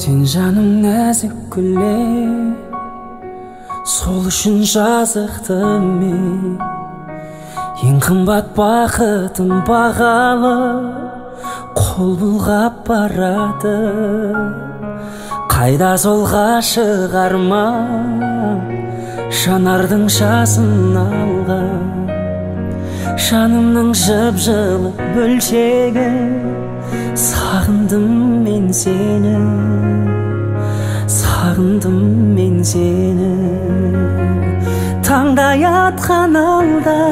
Сен жаным нәзік гүле, сол үшін жазықтым мен. Ең қымбат бақытым бағалы, қол бұлғап барады. Қайда сол ғашық арман, жанардың жасын алған. Жанымның жып-жылы бөлшегі, сағындым мен сені, сағындым мен сені. Таңдай атқан алда,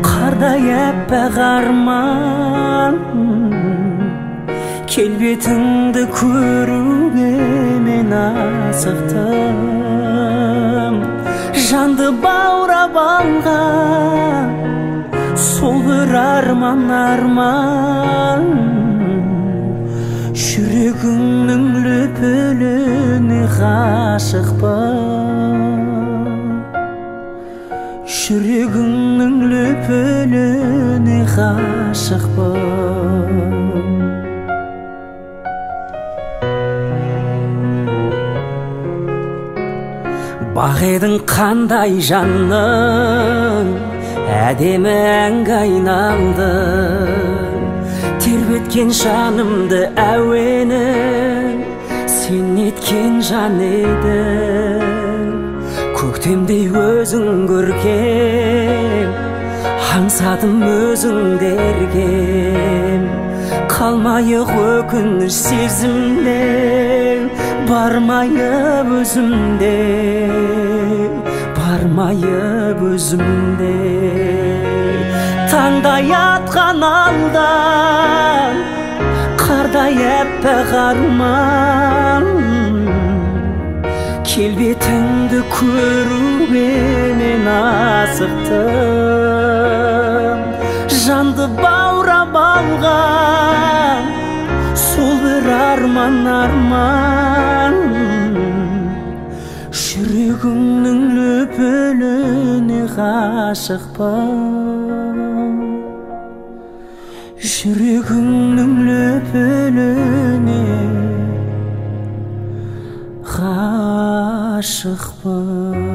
қардай әппақ арман, келбетіңді көруге мен асықтым. Жанды баурап алған сол бір арман, жүрегіңнің лүпіліне ғашықпын, жүрегіңнің лүпіліне ғашықпын. Бақ едің қандай жанның, әдемі әнге айналдың. Тербеткен жанымды әуенің, сен неткен жан едің. Көктемдей өзің көркем, аңсадым өзіңді еркем. Қалмайық өкініш сезімнен, бармайып өзімде, бармайып өзімде. Таңдай атқан алдан, қардай әппақ арман, келбетіңді көруге мен асықтым. Жанды баурап алған сол бір арман, жүрегіңнің лүпіліне ғашықпын, жүрегіңнің лүпіліне ғашықпын.